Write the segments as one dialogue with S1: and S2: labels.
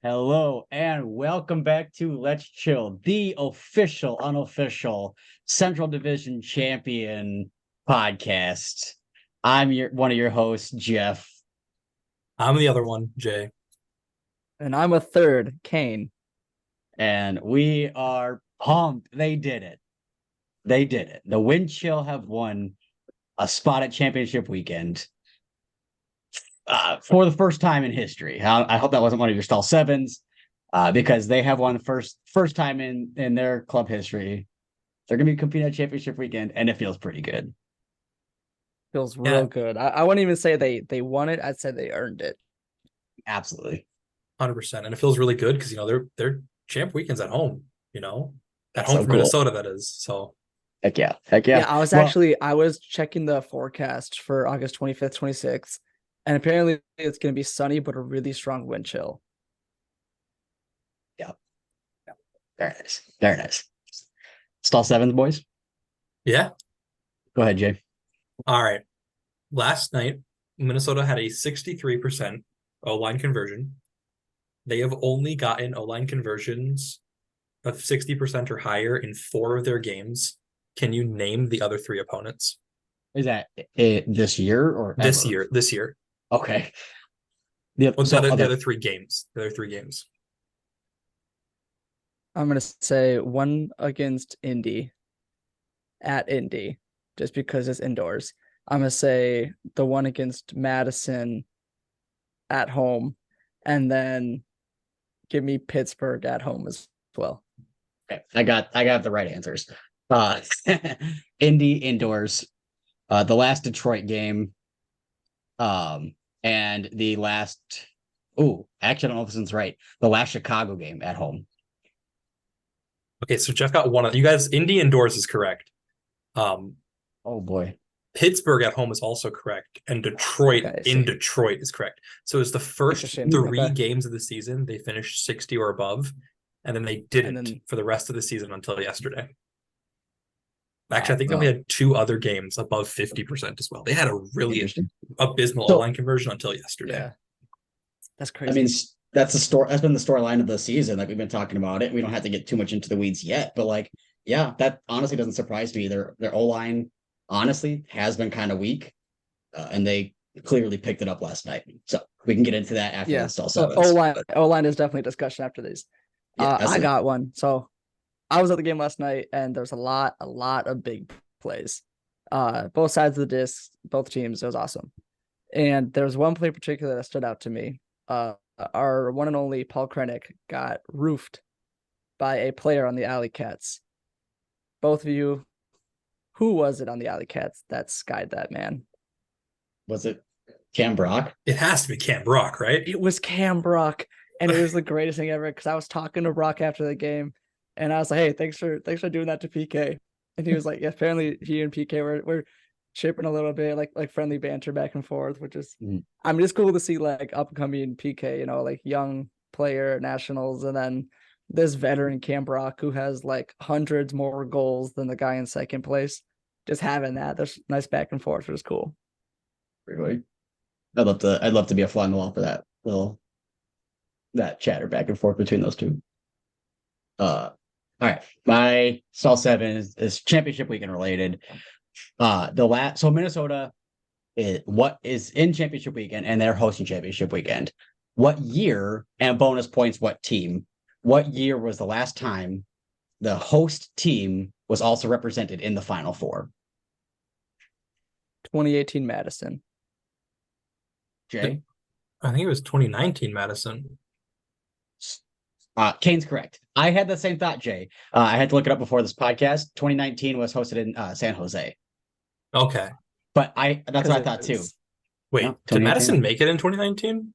S1: Hello and welcome back to Let's Chill, the official, unofficial Central Division Champion podcast. I'm one of your hosts, Jeph.
S2: I'm the other one, Jay.
S3: And I'm a third, Caine.
S1: And we are pumped. They did it. They did it. The Wind Chill have won a spot at championship weekend for the first time in history. I hope that wasn't one of your stall sevens, because they have won first time in their club history. They're going to be competing at championship weekend, and it feels pretty good.
S3: Feels real good. I wouldn't even say they won it. I'd say they earned it.
S1: Absolutely.
S2: 100%. And it feels really good because, they're champ weekends at home, at home
S1: So
S2: for
S1: cool.
S2: Minnesota, that is. So
S1: Heck yeah. Yeah,
S3: I was checking the forecast for August 25th, 26th, and apparently it's going to be sunny, but a really strong wind chill.
S1: Yeah. Very nice. Very nice. Stall sevens, boys.
S2: yeah.
S1: Go ahead, Jay.
S2: All right. Last night, Minnesota had a 63% O-line conversion. They have only gotten O-line conversions of 60% or higher in 4 of their games. Can you name the other 3 opponents?
S1: Is that this year or
S2: This
S1: ever?
S2: year. This year.
S1: Okay.
S2: The other 3 games. The other 3 games.
S3: I'm going to say one against Indy, at Indy, just because it's indoors. I'm going to say the one against Madison at home, and then give me Pittsburgh at home as well.
S1: Okay. I got the right answers. Indy indoors, the last Detroit game, and the last actually I don't know if this is right. The last Chicago game at home.
S2: Okay, so Jeph got one of you guys. Indy indoors is correct.
S1: Oh boy.
S2: Pittsburgh at home is also correct, and Detroit in Detroit is correct. So it's the first 3 games of the season they finished 60 or above, and then they didn't for the rest of the season until yesterday. Actually, I think they only had 2 other games above 50% as well. They had a really abysmal O-line conversion until yesterday.
S3: Yeah, that's crazy.
S1: I mean, that's been the storyline of the season. Like, we've been talking about it. We don't have to get too much into the weeds yet, but that honestly doesn't surprise me. Their O-line honestly has been kind of weak, and they clearly picked it up last night. So we can get into that after the stall sevens.
S3: O-line is definitely a discussion after these. I got one. So I was at the game last night, and there's a lot of big plays. Both sides of the disc, both teams. It was awesome. And there's one play in particular that stood out to me. Our one and only Paul Krennic got roofed by a player on the Alley Cats. Both of you, who was it on the Alley Cats that skied that man?
S1: Was it Cam Brock?
S2: It has to be Cam Brock, right?
S3: It was Cam Brock, and it was the greatest thing ever because I was talking to Brock after the game, and I was like, "Hey, thanks for doing that to PK," and he was like, "Yeah, apparently he and PK were chipping a little bit, like friendly banter back and forth, which is, I mean, it's cool to see like upcoming PK, like young player nationals, and then this veteran Cam Brock who has like hundreds more goals than the guy in second place. Just having there's nice back and forth, which is cool.
S1: Really, I'd love to be a fly on the wall for that chatter back and forth between those two. All right, my stall 7 is championship weekend related. So Minnesota is in championship weekend, and they're hosting championship weekend. What year, and bonus points, what team? What year was the last time the host team was also represented in the Final Four?
S3: 2018 Madison.
S1: Jay?
S2: I think it was 2019 Madison.
S1: Caine's correct. I had the same thought, Jay. I had to look it up before this podcast. 2019 was hosted in San Jose.
S2: Okay.
S1: But that's what I thought too.
S2: Wait, no, did Madison make it in 2019?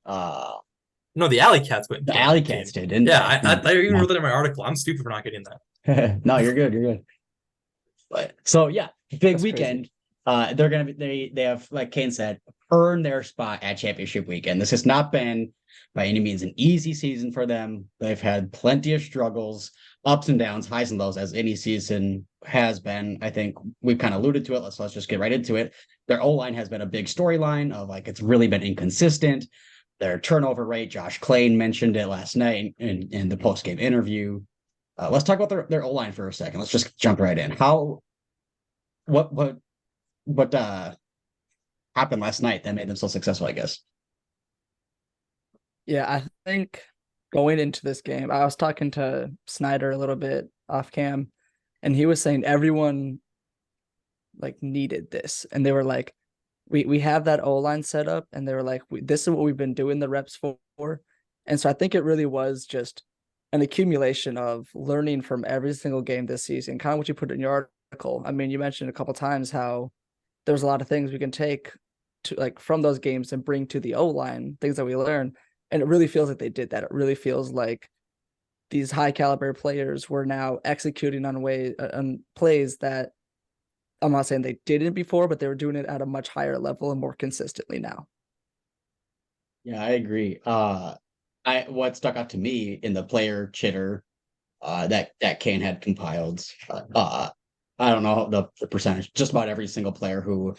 S2: No, the Alley Cats went.
S1: The Alley Cats did, didn't they?
S2: I even wrote that in my article. I'm stupid for not getting
S1: that. No, you're good. But so yeah, big weekend. Crazy. They have, like Caine said, earned their spot at championship weekend. This has not been by any means an easy season for them. They've had plenty of struggles, ups and downs, highs and lows, as any season has been. I think we've kind of alluded to it. Let's just get right into it. Their O-line has been a big storyline of it's really been inconsistent. their turnover rate. Josh Caine mentioned it last night in the post-game interview. Let's talk about their O-line for a second. Let's just jump right in. What happened last night that made them so successful, I guess?
S3: Yeah, I think going into this game, I was talking to Snyder a little bit off cam, and he was saying everyone like needed this, and they were like, we have that O-line set up, and they were like, this is what we've been doing the reps for. And so I think it really was just an accumulation of learning from every single game this season, kind of what you put in your article. I mean, you mentioned a couple times how there's a lot of things we can take to like from those games and bring to the O-line, things that we learn. And it really feels like they did that. It really feels like these high caliber players were now executing on plays that I'm not saying they didn't before, but they were doing it at a much higher level and more consistently now.
S1: Yeah, I agree. What stuck out to me in the player chitter that Caine had compiled, I don't know the percentage, just about every single player who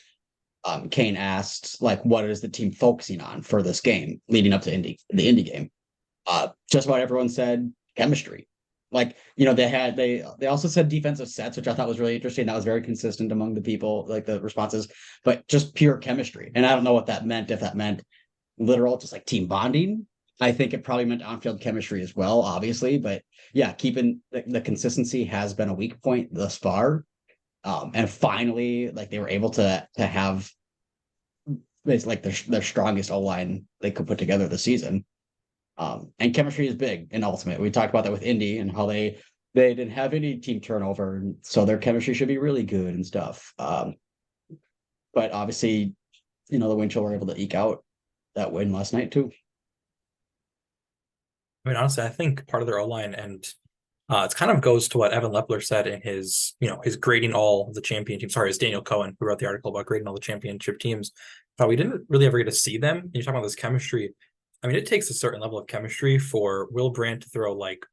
S1: Caine asked, like, what is the team focusing on for this game leading up to the Indy game? Just about everyone said chemistry. Like, they also said defensive sets, which I thought was really interesting. That was very consistent among the people, like the responses, but just pure chemistry. And I don't know what that meant, if that meant literal, just like team bonding. I think it probably meant on-field chemistry as well, obviously. But yeah, keeping the consistency has been a weak point thus far. And finally, like they were able to have basically like their strongest O-line they could put together this season. And chemistry is big in Ultimate. We talked about that with Indy and how they didn't have any team turnover, so their chemistry should be really good and stuff. But obviously, the Winchell were able to eke out that win last night too.
S2: I mean, honestly, I think part of their O-line, and it kind of goes to what Evan Lepler said in his grading all the champion teams. Sorry, it's Daniel Cohen who wrote the article about grading all the championship teams. But we didn't really ever get to see them. And you're talking about this chemistry. I mean, it takes a certain level of chemistry for Will Brandt to throw like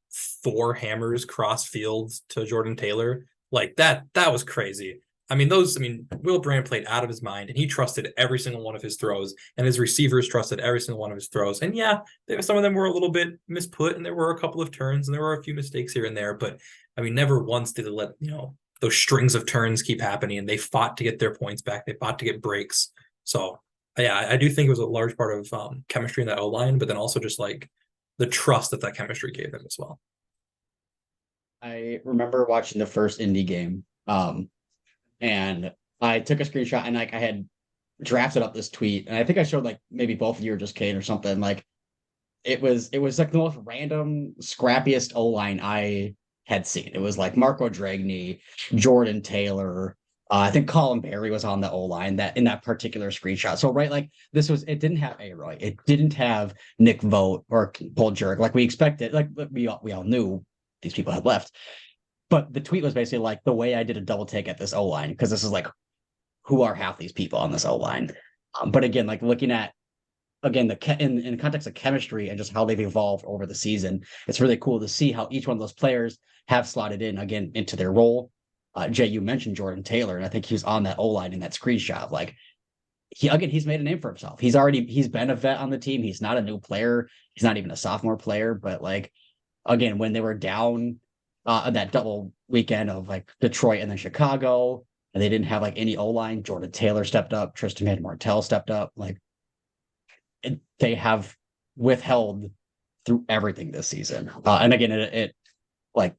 S2: 4 hammers cross fields to Jordan Taylor. Like that was crazy. Will Brandt played out of his mind, and he trusted every single one of his throws, and his receivers trusted every single one of his throws. And yeah, some of them were a little bit misput, and there were a couple of turns, and there were a few mistakes here and there. But I mean, never once did it let those strings of turns keep happening, and they fought to get their points back. They fought to get breaks. So yeah, I do think it was a large part of chemistry in that O-line, but then also just like the trust that chemistry gave them as well.
S1: I remember watching the first Indy game, and I took a screenshot, and like I had drafted up this tweet, and I think I showed like maybe both of you or just Caine or something. Like it was like the most random, scrappiest O-line I had seen. It was like Marco Dragni, Jordan Taylor. I think Colin Berry was on the O-line that in that particular screenshot. So right, like it didn't have A-Roy, it didn't have Nick Vogt or Paul Jurek like we expected. Like we all knew these people had left. But the tweet was basically like the way I did a double take at this O-line, because this is like, who are half these people on this O-line? But again, like looking at in the context of chemistry and just how they've evolved over the season, it's really cool to see how each one of those players have slotted in again into their role. Jay, you mentioned Jordan Taylor, and I think he was on that O-line in that screenshot. Like he's made a name for himself. He's been a vet on the team. He's not a new player. He's not even a sophomore player. But like again, when they were down that double weekend of like Detroit and then Chicago, and they didn't have like any O-line, Jordan Taylor stepped up, Tristan Martell stepped up. Like they have withheld through everything this season. And again, it like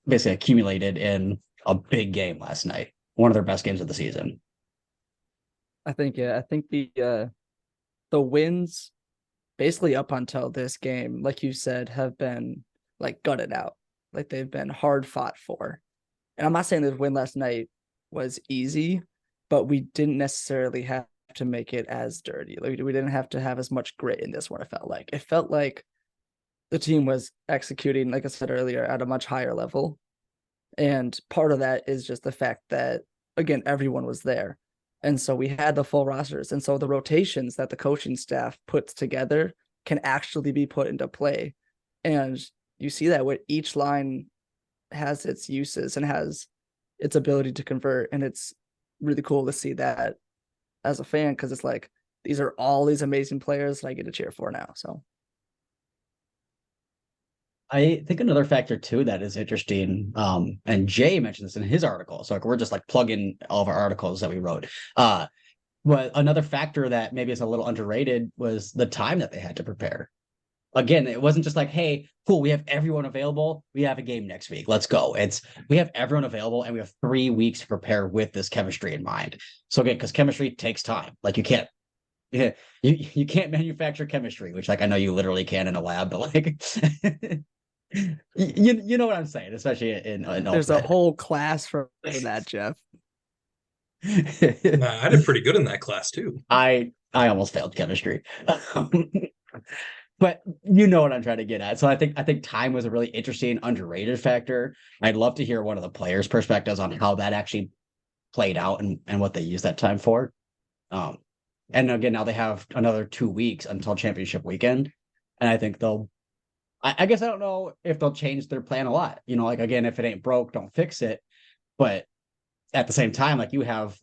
S1: basically accumulated in a big game last night, one of their best games of the season.
S3: I think the wins basically up until this game, like you said, have been like gutted out. Like they've been hard fought for. And I'm not saying this win last night was easy, but we didn't necessarily have to make it as dirty. Like we didn't have to have as much grit in this one. It felt like the team was executing, like I said earlier, at a much higher level. And part of that is just the fact that, again, everyone was there. And so we had the full rosters. And so the rotations that the coaching staff puts together can actually be put into play. And you see that where each line has its uses and has its ability to convert. And it's really cool to see that as a fan, because it's like these are all these amazing players that I get to cheer for now. So
S1: I think another factor too that is interesting, and Jay mentioned this in his article. So like we're just like plugging all of our articles that we wrote. But another factor that maybe is a little underrated was the time that they had to prepare. Again, it wasn't just like, hey, cool, we have everyone available. We have a game next week. Let's go. It's we have everyone available and we have 3 weeks to prepare with this chemistry in mind. So again, because chemistry takes time. Like you can't you can't manufacture chemistry, which like I know you literally can in a lab, but like you know what I'm saying, especially in
S3: there's a whole class for that, Jeph.
S2: I did pretty good in that class too.
S1: I almost failed chemistry. But you know what I'm trying to get at. So I think time was a really interesting, underrated factor. I'd love to hear one of the players' perspectives on how that actually played out and what they used that time for. And again, now they have another 2 weeks until championship weekend. And I think I guess I don't know if they'll change their plan a lot. You know, like again, if it ain't broke, don't fix it. But at the same time, like you have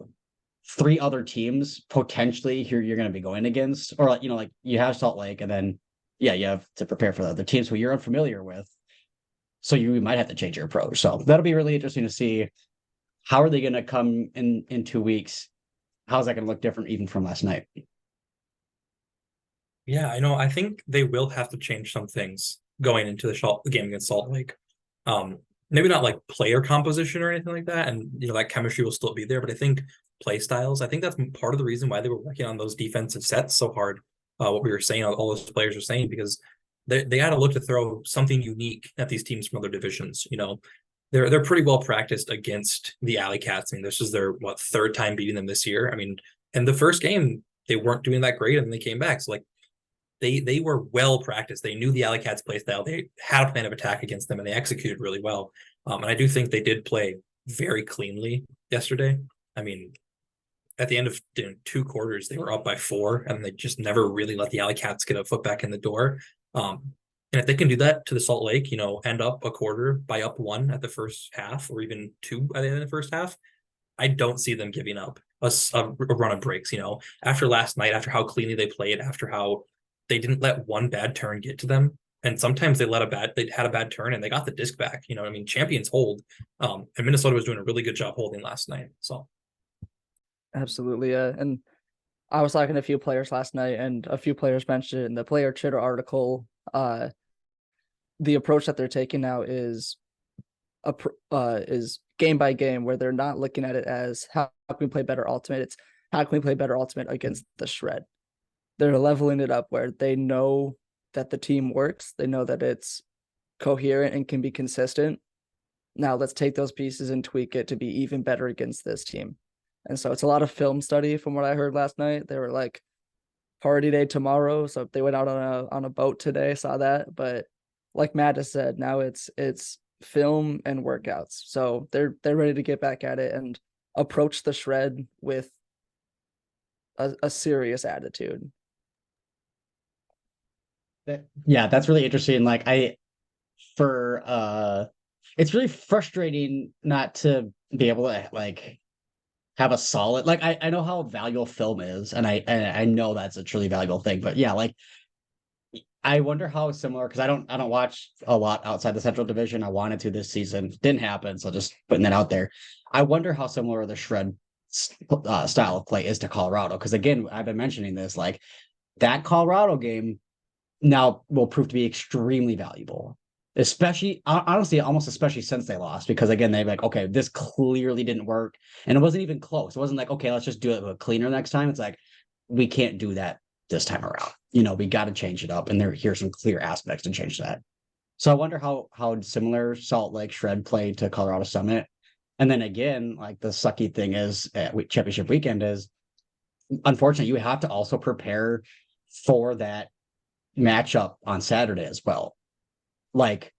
S1: 3 other teams potentially here you're going to be going against, or like, you know, like you have Salt Lake and then yeah, you have to prepare for the other teams who you're unfamiliar with. So you might have to change your approach. So that'll be really interesting to see how are they going to come in 2 weeks. How's that going to look different even from last night?
S2: Yeah, I know. I think they will have to change some things going into the game against Salt Lake. Maybe not like player composition or anything like that, and you know that chemistry will still be there. But I think play styles. I think that's part of the reason why they were working on those defensive sets so hard. What we were saying, all those players are saying, because they had to look to throw something unique at these teams from other divisions. You know, they're pretty well practiced against the Alley Cats. I mean, this is their 3rd time beating them this year. I mean, in the first game they weren't doing that great, and they came back. So like they were well practiced. They knew the Alley Cats play style. They had a plan of attack against them, and they executed really well. And I do think they did play very cleanly yesterday. I mean, at the end of 2 quarters, they were up by 4, and they just never really let the Alley Cats get a foot back in the door. And if they can do that to the Salt Lake, you know, end up a quarter by up 1 at the first half, or even 2 at the end of the first half, I don't see them giving up a run of breaks. You know, after last night, after how cleanly they played, after how they didn't let one bad turn get to them. And sometimes they had a bad turn and they got the disc back. You know, I mean, champions hold. And Minnesota was doing a really good job holding last night. So
S3: absolutely, yeah. And I was talking to a few players last night, and a few players mentioned in the player Chitter article, the approach that they're taking now is game by game, where they're not looking at it as how can we play better ultimate. It's how can we play better ultimate against the shred. They're leveling it up where they know that the team works. They know that it's coherent and can be consistent. Now let's take those pieces and tweak it to be even better against this team. And so it's a lot of film study from what I heard last night. They were like, party day tomorrow. So they went out on a boat today, saw that. But like Matt has said, now it's film and workouts. So they're ready to get back at it and approach the shred with a serious attitude.
S1: Yeah, that's really interesting. Like it's really frustrating not to be able to like have a solid, like I know how valuable film is, and I know that's a truly valuable thing, but yeah, like I wonder how similar, because I don't watch a lot outside the Central Division. I wanted to this season, didn't happen, so just putting that out there. I wonder how similar the shred style of play is to Colorado, because again, I've been mentioning this, like that Colorado game now will prove to be extremely valuable, especially honestly, almost especially since they lost, because again, they're like, okay, this clearly didn't work, and it wasn't even close. It wasn't like, okay, let's just do it cleaner next time. It's like, we can't do that this time around. You know, we got to change it up, and here's some clear aspects to change that. So I wonder how similar Salt Lake Shred played to Colorado Summit. And then again, like the sucky thing is at championship weekend is, unfortunately, you have to also prepare for that matchup on Saturday as well. Like,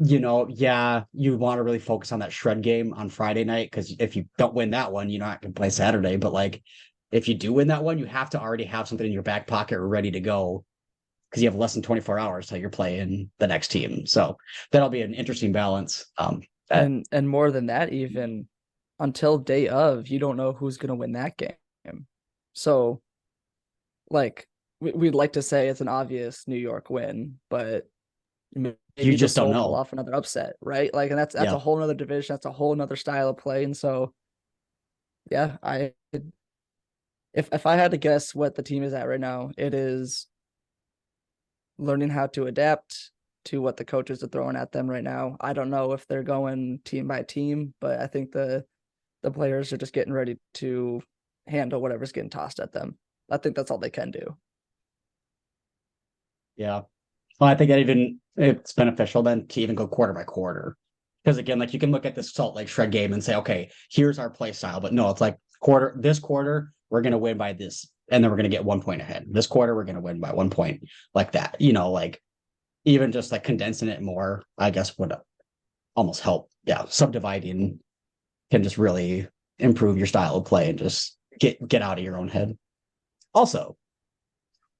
S1: you know, yeah, you want to really focus on that shred game on Friday night, because if you don't win that one, you're not going to play Saturday. But like, if you do win that one, you have to already have something in your back pocket ready to go, because you have less than 24 hours till you're playing the next team. So that'll be an interesting balance.
S3: And more than that, even until day of, you don't know who's going to win that game. So like we'd like to say it's an obvious New York win, but maybe
S1: you just don't
S3: pull
S1: know.
S3: off another upset, right? Like, and that's a whole nother division. That's a whole nother style of play. And so, yeah, if I had to guess what the team is at right now, it is learning how to adapt to what the coaches are throwing at them right now. I don't know if they're going team by team, but I think the players are just getting ready to handle whatever's getting tossed at them. I think that's all they can do.
S1: Yeah. Well, I think it's beneficial then to even go quarter by quarter. Because again, like you can look at this Salt Lake Shred game and say, okay, here's our play style. But no, it's like this quarter, we're going to win by this. And then we're going to get 1 point ahead. This quarter, we're going to win by 1 point, like that. Like even just like condensing it more, I guess would almost help. Yeah. Subdividing can just really improve your style of play and just get out of your own head. Also,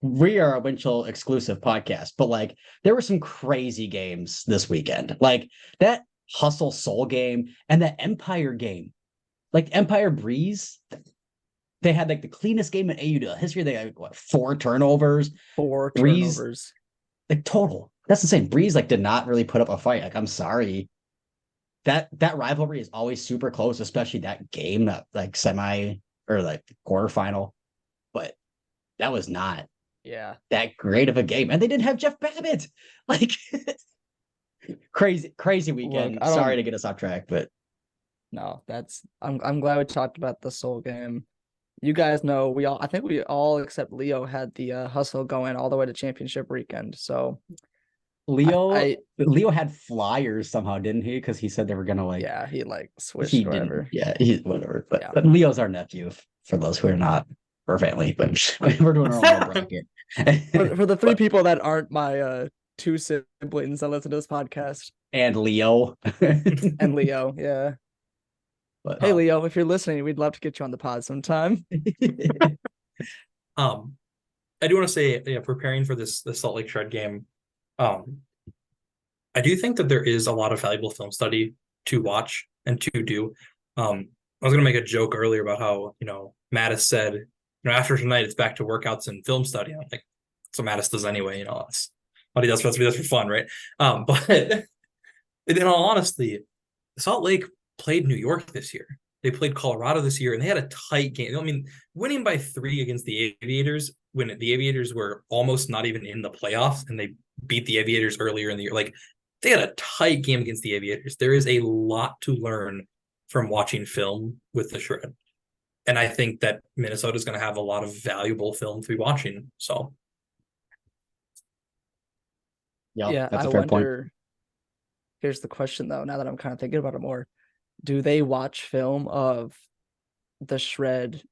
S1: we are a Winchell exclusive podcast, but like there were some crazy games this weekend. Like that Hustle Soul game and that Empire game. Like Empire Breeze, they had like the cleanest game in AU history. They had what, 4 turnovers? Breeze, like total. That's the same. Breeze like did not really put up a fight. Like, I'm sorry. That rivalry is always super close, especially that game, that like semi or like quarterfinal. But that was not that great of a game. And they didn't have Jeph Babbitt. Like crazy weekend. Look, sorry to get us off track, but
S3: no, I'm glad we talked about the Soul game. You guys know I think we all except Leo had the hustle going all the way to championship weekend. So
S1: Leo had flyers somehow, didn't he? Because he said they were gonna like
S3: he like switched or whatever.
S1: Yeah, whatever. But Leo's our nephew for those who are not our family, but we're doing our own bracket.
S3: For the 3 people that aren't my 2 siblings that listen to this podcast.
S1: And Leo.
S3: And Leo, yeah. But, hey Leo, if you're listening, we'd love to get you on the pod sometime.
S2: I do want to say, preparing for the Salt Lake Shred game, I do think that there is a lot of valuable film study to watch and to do. I was going to make a joke earlier about how, Mattis said, after tonight, it's back to workouts and film study. I'm like, that's what Mattis does anyway. That's what he does for fun, right? But in all honesty, Salt Lake played New York this year. They played Colorado this year, and they had a tight game. I mean, winning by 3 against the Aviators, when the Aviators were almost not even in the playoffs, and they beat the Aviators earlier in the year. Like, they had a tight game against the Aviators. There is a lot to learn from watching film with the Shred. And I think that Minnesota is going to have a lot of valuable film to be watching. So,
S1: yeah, that's a fair point.
S3: Here's the question, though, now that I'm kind of thinking about it more. Do they watch film of the Shred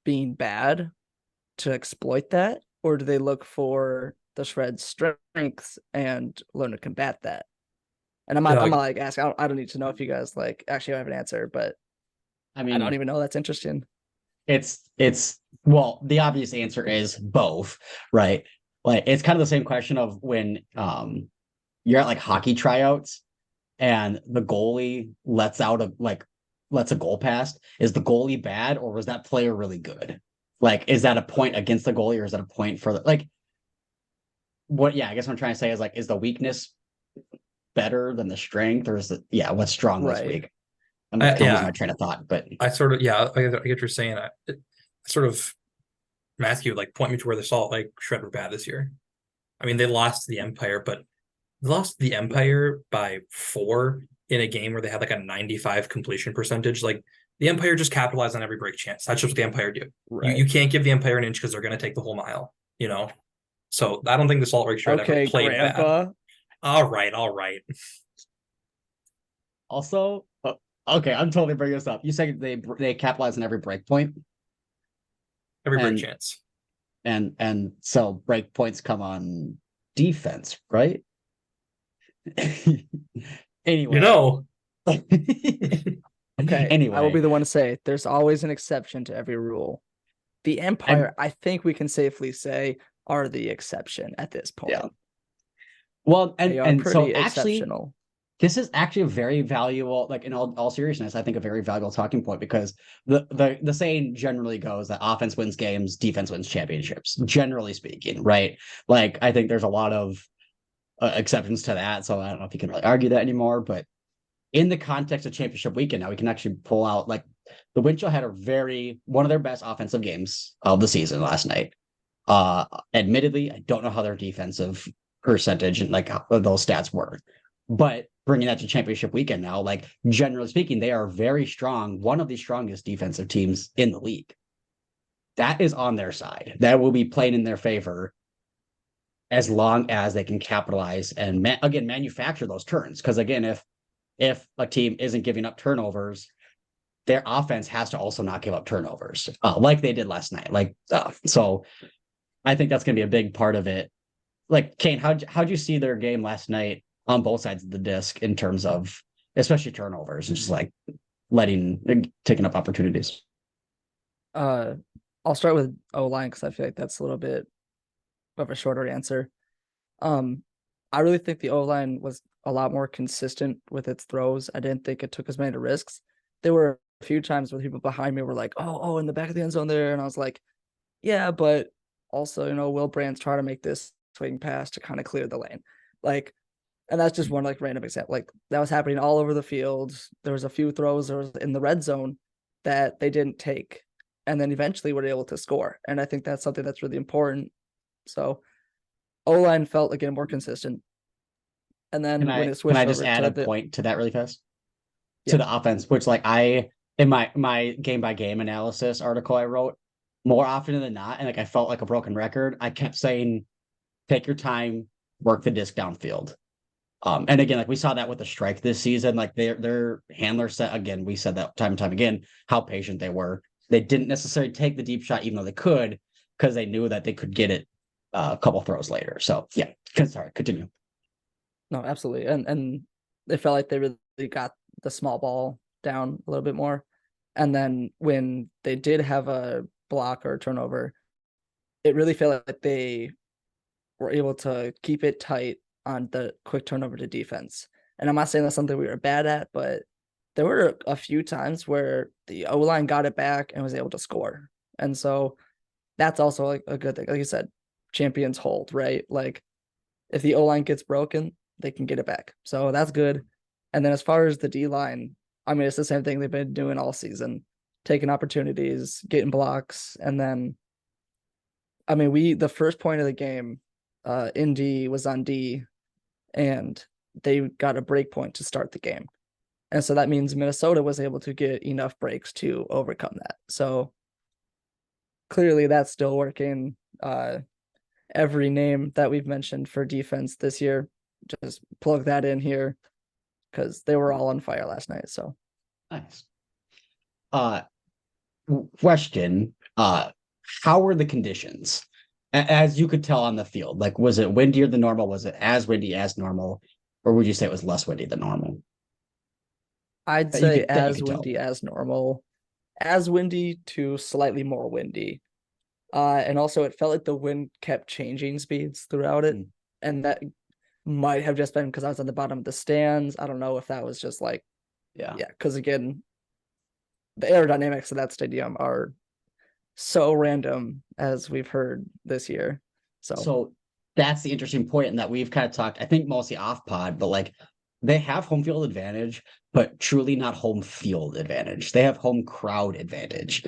S3: being bad to exploit that? Or do they look for the Shred's strengths and learn to combat that? And I'm not like asking, I don't need to know if you guys like actually have an answer, but I mean, I don't even know. That's interesting.
S1: Well, the obvious answer is both, right? Like it's kind of the same question of when you're at like hockey tryouts and the goalie lets a goal pass. Is the goalie bad or was that player really good? Like, is that a point against the goalie or is that a point for I guess what I'm trying to say is like, is the weakness better than the strength or is it, what's strong this week? I'm losing my train of thought, but
S2: I sort of, I get what you're saying. I sort of ask you, like, point me to where the Salt Lake Shred were bad this year. I mean, they lost to the Empire, but they lost the Empire by 4 in a game where they had like a 95 completion percentage. Like, the Empire just capitalized on every break chance. That's just what the Empire do. Right. You can't give the Empire an inch because they're going to take the whole mile, So I don't think the Salt Lake Shred ever played bad. All right.
S1: Also, okay, I'm totally bringing this up. You said they capitalize on every break point,
S2: every break chance,
S1: and so break points come on defense, right? Anyway,
S3: Okay. Anyway, I will be the one to say there's always an exception to every rule. The Empire, I think we can safely say, are the exception at this point.
S1: Yeah. Well, and so actually, this is actually a very valuable, like in all seriousness, I think a very valuable talking point, because the saying generally goes that offense wins games, defense wins championships, generally speaking, right? Like, I think there's a lot of exceptions to that, so I don't know if you can really argue that anymore, but in the context of championship weekend, now we can actually pull out, like, the Wind Chill had one of their best offensive games of the season last night. Admittedly, I don't know how their defensive percentage and like how those stats were, but bringing that to championship weekend now, like, generally speaking, they are very strong, one of the strongest defensive teams in the league. That is on their side. That will be playing in their favor as long as they can capitalize and again manufacture those turns. Because again, if a team isn't giving up turnovers, their offense has to also not give up turnovers, like they did last night. So I think that's going to be a big part of it. Like, Caine, how'd you see their game last night on both sides of the disc in terms of especially turnovers and just like taking up opportunities?
S3: I'll start with O-line because I feel like that's a little bit of a shorter answer. I really think the O-line was a lot more consistent with its throws. I didn't think it took as many risks. There were a few times where people behind me were like, oh, in the back of the end zone there. And I was like, yeah, but also, Will Brand's trying to make this swing pass to kind of clear the lane. Like, and that's just one like random example. Like, that was happening all over the field. There was a few throws in the red zone that they didn't take. And then eventually were able to score. And I think that's something that's really important. So O-line felt again more consistent. And then when it switched
S1: can I
S3: over
S1: just add
S3: to
S1: a point to that really fast?
S3: Yeah.
S1: To the offense, which like in my game by game analysis article I wrote, more often than not, and like I felt like a broken record, I kept saying, take your time, work the disc downfield. And again, like we saw that with the strike this season, like their handler set, again, we said that time and time again, how patient they were. They didn't necessarily take the deep shot, even though they could, because they knew that they could get it a couple throws later. So yeah, sorry, continue.
S3: No, absolutely. And they felt like they really got the small ball down a little bit more. And then when they did have a block or a turnover, it really felt like they were able to keep it tight on the quick turnover to defense. And I'm not saying that's something we were bad at, but there were a few times where the O-line got it back and was able to score. And so that's also like a good thing. Like you said, champions hold, right? Like, if the O-line gets broken, they can get it back. So that's good. And then as far as the D-line, I mean, it's the same thing they've been doing all season, taking opportunities, getting blocks. And then, I mean, the first point of the game, Indy was on D, and they got a break point to start the game. And so that means Minnesota was able to get enough breaks to overcome that. So clearly that's still working. Every name that we've mentioned for defense this year, just plug that in here because they were all on fire last night. So
S1: nice. Question. How were the conditions? As you could tell on the field, like, was it windier than normal? Was it as windy as normal? Or would you say it was less windy than normal?
S3: I'd say as windy as normal, as windy to slightly more windy. And also it felt like the wind kept changing speeds throughout it. And that might have just been because I was on the bottom of the stands. I don't know if that was just like, yeah, because again, the aerodynamics of that stadium are so random, as we've heard this year.
S1: So that's the interesting point, and that we've kind of talked, I think, mostly off pod, but like, they have home field advantage, but truly not home field advantage. They have home crowd advantage.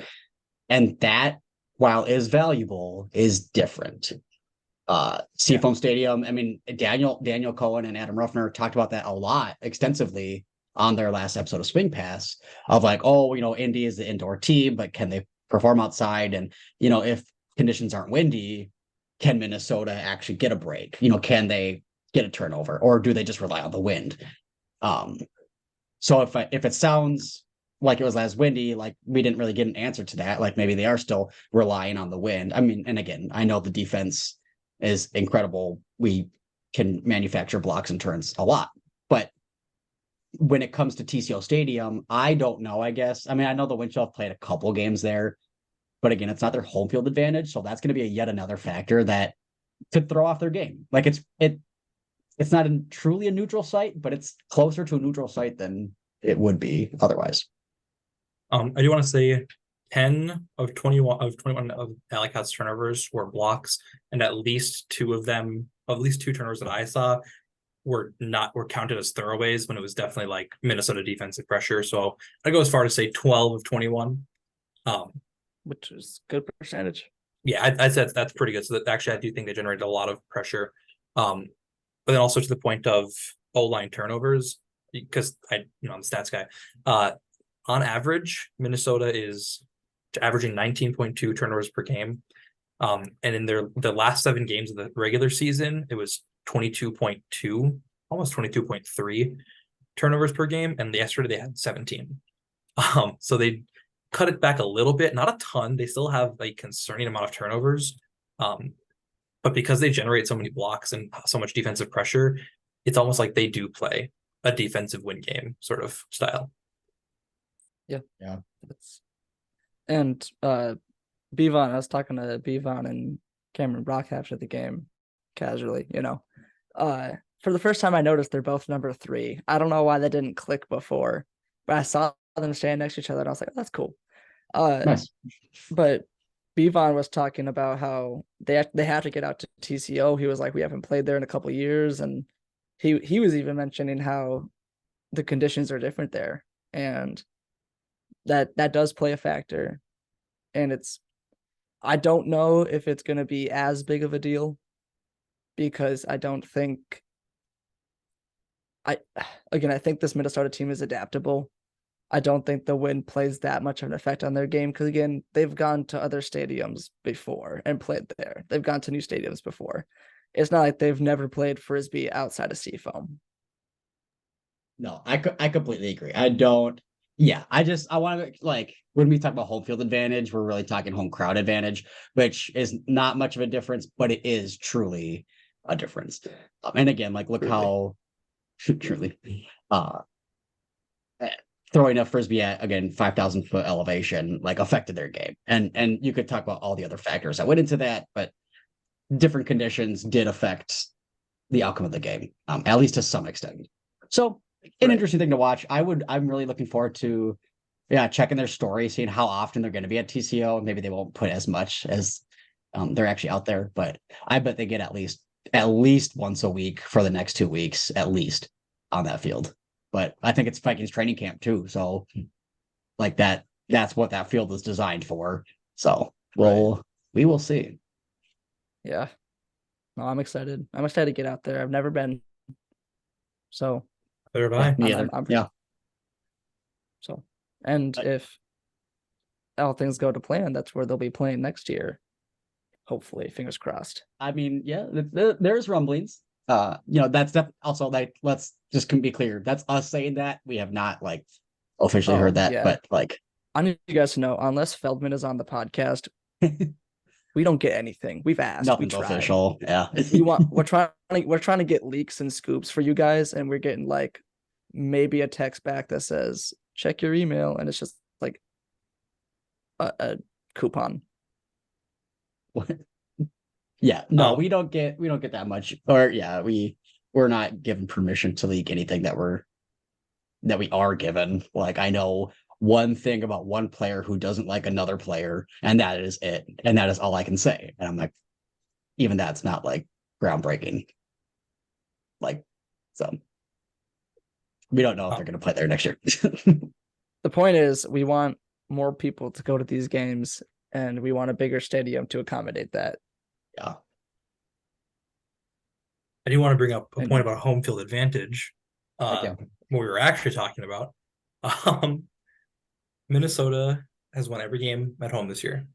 S1: And that, while is valuable, is different. Seafoam Stadium, I mean, Daniel Cohen and Adam Ruffner talked about that a lot, extensively, on their last episode of Swing Pass, of like, Indy is the indoor team, but can they perform outside? And, if conditions aren't windy, can Minnesota actually get a break? Can they get a turnover, or do they just rely on the wind? So if it sounds like it was less windy, like we didn't really get an answer to that, like maybe they are still relying on the wind. I mean, and again, I know the defense is incredible. We can manufacture blocks and turns a lot, but when it comes to TCO Stadium, I don't know, I guess. I mean, I know the Wind Chill played a couple games there, but again, it's not their home field advantage. So that's going to be yet another factor that could throw off their game. Like, it's not truly a neutral site, but it's closer to a neutral site than it would be otherwise.
S2: I do want to say 10 of 21 of Alec turnovers were blocks, and at least two turnovers that I saw were counted as throwaways when it was definitely like Minnesota defensive pressure. So I go as far to say 12 of 21.
S3: Which is good percentage.
S2: Yeah, I said that's pretty good. So that actually I do think they generated a lot of pressure. But then also to the point of O-line turnovers, because I'm the stats guy. On average, Minnesota is averaging 19.2 turnovers per game. And in the last 7 games of the regular season, it was 22.2, almost 22.3 turnovers per game. And yesterday they had 17. So they cut it back a little bit, not a ton. They still have a concerning amount of turnovers. But because they generate so many blocks and so much defensive pressure, it's almost like they do play a defensive win game sort of style.
S3: Yeah. And Bevon, I was talking to Bevon and Cameron Brock after the game casually, for the first time I noticed they're both number 3. I don't know why that didn't click before, but I saw them stand next to each other and I was like, oh, that's cool.
S1: Nice.
S3: But Bevon was talking about how they have to get out to TCO. He was like, we haven't played there in a couple of years, and he was even mentioning how the conditions are different there, and that does play a factor. And I don't know if it's going to be as big of a deal, because I don't think I think this Minnesota team is adaptable. I don't think the wind plays that much of an effect on their game, because again, they've gone to other stadiums before and played there. They've gone to new stadiums before. It's not like they've never played Frisbee outside of Seafoam.
S1: No, I completely agree. I want to, like, when we talk about home field advantage, we're really talking home crowd advantage, which is not much of a difference, but it is truly a difference. And again, like, look how truly throwing a Frisbee at, again, 5,000 foot elevation, like, affected their game. And you could talk about all the other factors that went into that, but different conditions did affect the outcome of the game, at least to some extent. So an interesting thing to watch. I'm really looking forward to, checking their story, seeing how often they're going to be at TCO. Maybe they won't put as much as they're actually out there, but I bet they get at least once a week for the next 2 weeks, at least, on that field. But I think it's Vikings training camp too. So like that's what that field is designed for. So we will see.
S3: Yeah. No, I'm excited. I'm excited to get out there. I've never been. So
S2: there have I.
S1: Yeah.
S3: So, and if all things go to plan, that's where they'll be playing next year. Hopefully, fingers crossed.
S1: I mean, yeah, there's rumblings. That's also, like, let's just be clear. That's us saying that. We have not, like, officially heard that, but, like,
S3: I need you guys to know, unless Feldman is on the podcast, we don't get anything. We've asked.
S1: Nothing's official. Yeah.
S3: We're trying to get leaks and scoops for you guys, and we're getting, like, maybe a text back that says check your email, and it's just like a coupon.
S1: Yeah, no, we don't get that much. Or we're not given permission to leak anything that we are given. Like, I know one thing about one player who doesn't like another player, and that is it. And that is all I can say. And I'm like, even that's not, like, groundbreaking. Like, so we don't know if they're going to play there next year.
S3: The point is, we want more people to go to these games, and we want a bigger stadium to accommodate that.
S1: Yeah.
S2: I do want to bring up a point about home field advantage.
S1: Okay.
S2: What we were actually talking about. Minnesota has won every game at home this year,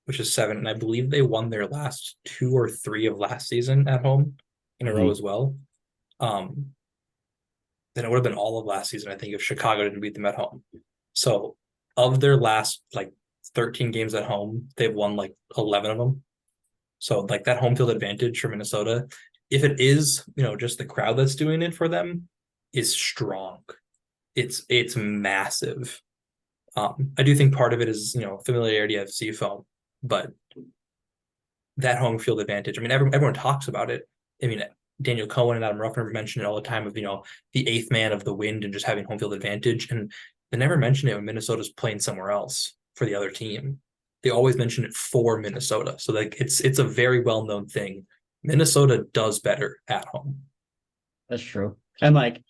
S2: which is 7. And I believe they won their last 2 or 3 of last season at home in a row as well. Then it would have been all of last season, I think, if Chicago didn't beat them at home. So of their last, like, 13 games at home, they've won, like, 11 of them. So, like, that home field advantage for Minnesota, if it is, just the crowd that's doing it for them, is strong. It's massive. I do think part of it is, familiarity of Seafoam, but that home field advantage, I mean, everyone talks about it. I mean, Daniel Cohen and Adam Ruffner mention it all the time of, the eighth man of the wind and just having home field advantage. And they never mention it when Minnesota's playing somewhere else for the other team. They always mention it for Minnesota. So like it's a very well-known thing. Minnesota does better at home.
S1: That's true. And like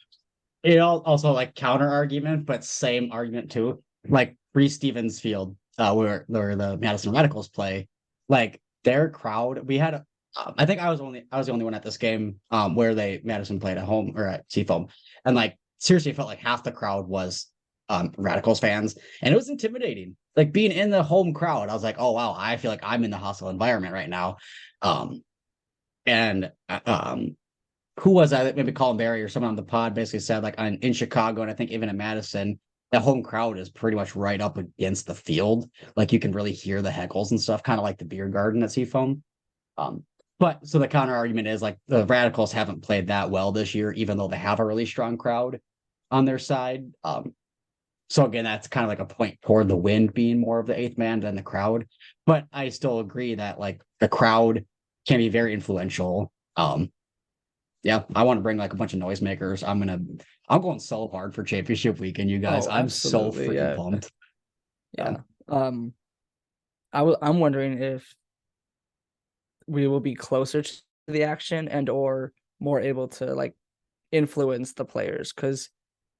S1: it also like counter argument, but same argument too. Like Reese Stevens Field, where the Madison Radicals play, like their crowd. We had I think I was the only one at this game where Madison played at home or at Seafoam, and like seriously, it felt like half the crowd was Radicals fans, and it was intimidating. Like being in the home crowd, I was like, oh wow, I feel like I'm in the hostile environment right now. And who was that? Maybe Colin Berry or someone on the pod basically said like in Chicago, and I think even in Madison, the home crowd is pretty much right up against the field. Like you can really hear the heckles and stuff, kind of like the beer garden at Seafoam. But so the counter argument is like the Radicals haven't played that well this year, even though they have a really strong crowd on their side. So again, that's kind of like a point toward the wind being more of the eighth man than the crowd. But I still agree that like the crowd can be very influential. Yeah, I want to bring like a bunch of noisemakers. I'm going so hard for championship weekend, you guys. I'm so freaking pumped.
S3: Yeah. I'm wondering if we will be closer to the action and or more able to like influence the players, because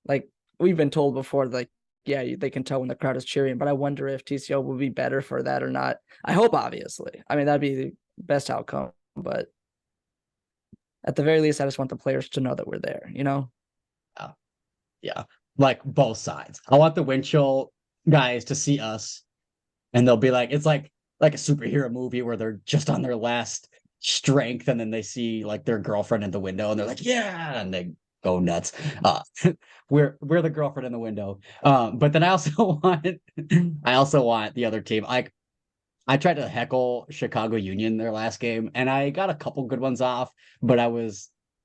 S3: like we've been told before, like they can tell when the crowd is cheering, but I wonder if TCO will be better for that or not. I hope, obviously. I mean, that'd be the best outcome, but at the very least, I just want the players to know that we're there,
S1: Yeah. Like both sides. I want the wind chill guys to see us, and they'll be like, it's like a superhero movie where they're just on their last strength, and then they see like their girlfriend in the window, and they're like, yeah, and they go nuts. We're the girlfriend in the window. But then I also want the other team. Like I tried to heckle Chicago Union their last game, and I got a couple good ones off, but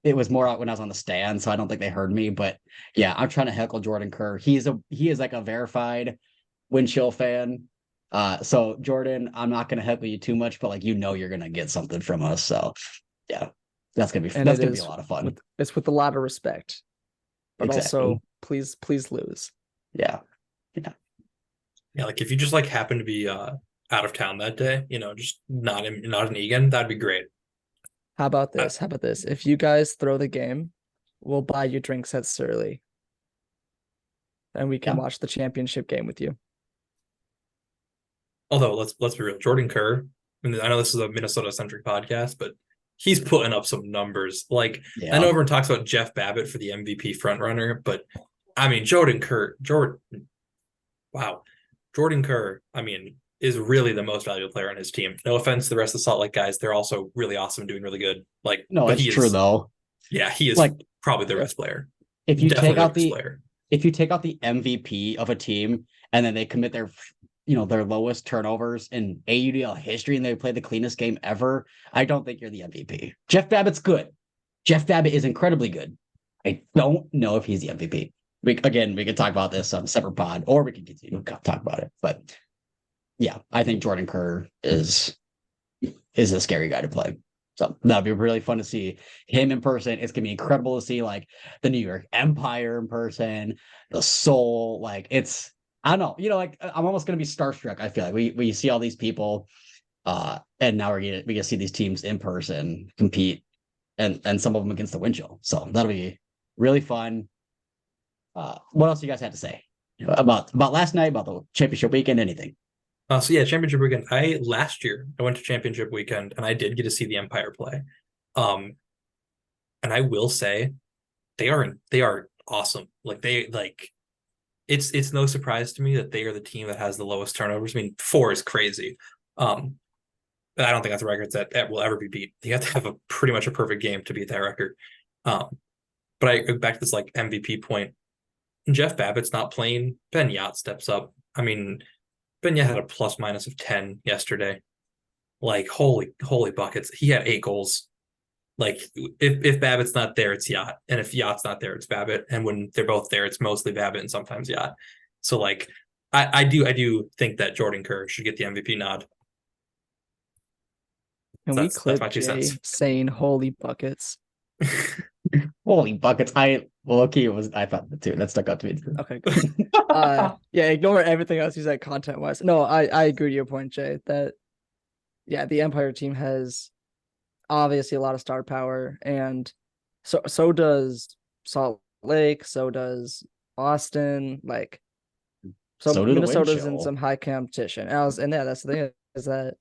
S1: it was more out when I was on the stand, so I don't think they heard me. But yeah, I'm trying to heckle Jordan Kerr. He is like a verified wind chill fan. So Jordan, I'm not gonna heckle you too much, but like you're gonna get something from us. So yeah, that's gonna be a lot of fun.
S3: It's with a lot of respect, but
S1: exactly.
S3: Also please lose.
S1: Yeah.
S2: Like if you just like happen to be out of town that day, just not in Egan, that'd be great.
S3: How about this? If you guys throw the game, we'll buy you drinks at Surly, and we can watch the championship game with you.
S2: Although let's be real, Jordan Kerr. I mean, I know this is a Minnesota-centric podcast, but he's putting up some numbers. Like I know everyone talks about Jeph Babbitt for the MVP frontrunner, but I mean Jordan Kerr, I mean, is really the most valuable player on his team. No offense to the rest of the Salt Lake guys, they're also really awesome, doing really good. Like
S1: no, it's true though.
S2: Yeah, he is like probably the best player.
S1: If you take out the MVP of a team and then they commit their lowest turnovers in AUDL history and they play the cleanest game ever, I don't think you're the MVP. Jeph Babbitt's good. Jeph Babbitt is incredibly good. I don't know if he's the MVP. We could talk about this on a separate pod, or we can continue to talk about it. But yeah, I think Jordan Kerr is a scary guy to play. So that'd be really fun to see him in person. It's gonna be incredible to see like the New York Empire in person, the Soul. Like I don't know, like I'm almost gonna be starstruck. I feel like we see all these people, and now we get to see these teams in person compete, and some of them against the wind chill. So that'll be really fun. What else do you guys have to say about last night, about the championship weekend, anything?
S2: So yeah, championship weekend. Last year I went to championship weekend and I did get to see the Empire play. And I will say they are awesome. Like it's no surprise to me that they are the team that has the lowest turnovers. I mean, 4 is crazy. But I don't think that's a record that will ever be beat. You have to have pretty much a perfect game to beat that record. But I go back to this like MVP point. Jeph Babbitt's not playing. Ben Yacht steps up. I mean, Ben Yacht had a plus-minus of 10 yesterday. Like, holy buckets. He had 8 goals. Like, if Babbitt's not there, it's Yacht. And if Yacht's not there, it's Babbitt. And when they're both there, it's mostly Babbitt and sometimes Yacht. So, like, I do think that Jordan Kerr should get the MVP nod.
S3: Can we clip Jay saying holy buckets?
S1: Holy buckets. I thought that too. That stuck out to me too.
S3: Okay, good. Yeah, ignore everything else you said content wise. No, I agree to your point, Jay, that yeah, the Empire team has obviously a lot of star power, and so does Salt Lake, so does Austin, like so
S1: So do the Wind
S3: Minnesota's in
S1: Chill.
S3: some high competition. And yeah, that's the thing is that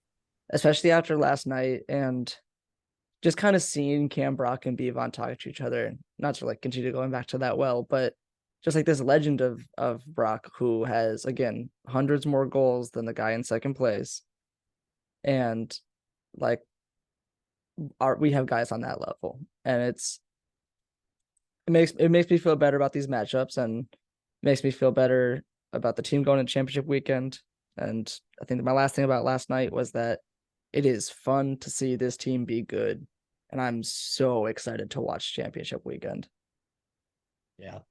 S3: especially after last night and just kind of seeing Cam Brock and Bevon talk to each other, not to like continue going back to that well, but just like this legend of Brock who has again hundreds more goals than the guy in second place, and like we have guys on that level, and it makes me feel better about these matchups and makes me feel better about the team going to championship weekend. And I think my last thing about last night was that it is fun to see this team be good, and I'm so excited to watch championship weekend.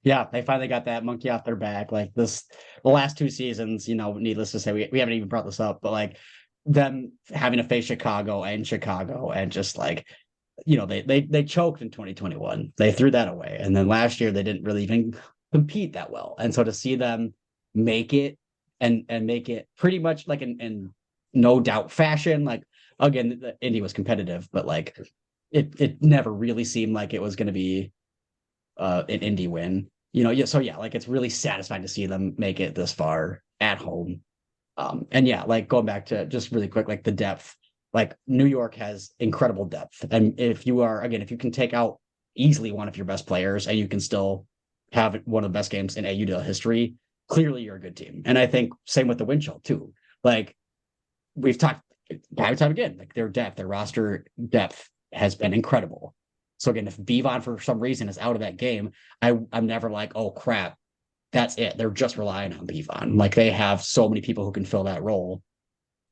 S1: Yeah, they finally got that monkey off their back. Like the last 2 seasons, needless to say, we haven't even brought this up, but like them having to face Chicago and just like, they choked in 2021. They threw that away. And then last year they didn't really even compete that well. And so to see them make it and make it pretty much like in no doubt fashion, like again, the Indy was competitive, but like it never really seemed like it was going to be an Indy win. Yeah, so yeah, like it's really satisfying to see them make it this far at home. And yeah, like going back to just really quick, like the depth, like New York has incredible depth. And if you can take out easily one of your best players and you can still have one of the best games in AUDL history, clearly you're a good team. And I think same with the wind chill too. Like we've talked time and time again, like their roster depth has been incredible. So again, if Bevon for some reason is out of that game, I'm never like, oh crap, that's it. They're just relying on Bevon. Like they have so many people who can fill that role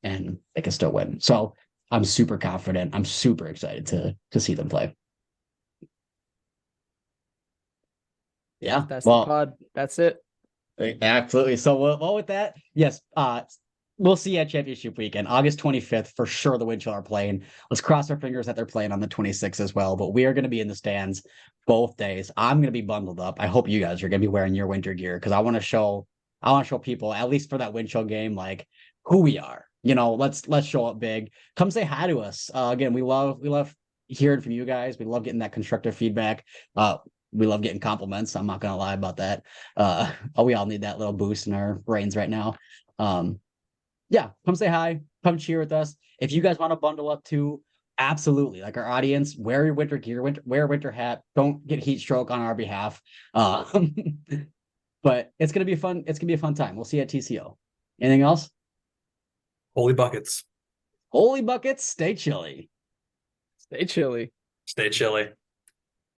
S1: and they can still win. So I'm super confident. I'm super excited to see them play. Yeah.
S3: That's the
S1: Well,
S3: pod. That's it.
S1: absolutely. So well with that, yes, we'll see you at championship weekend, August 25th, for sure. The Wind Chill are playing. Let's cross our fingers that they're playing on the 26th as well. But we are going to be in the stands both days. I'm going to be bundled up. I hope you guys are going to be wearing your winter gear because I want to show people, at least for that Wind Chill game, like who we are. Let's show up big. Come say hi to us. Again, we love hearing from you guys. We love getting that constructive feedback. We love getting compliments. I'm not gonna lie about that. We all need that little boost in our brains right now. Yeah, come say hi, come cheer with us. If you guys want to bundle up too, absolutely. Like our audience, wear your winter gear, wear a winter hat. Don't get heat stroke on our behalf. But it's gonna be fun. It's gonna be a fun time. We'll see you at TCO. Anything else?
S2: Holy buckets.
S1: Holy buckets, stay chilly.
S3: Stay chilly.
S2: Stay chilly.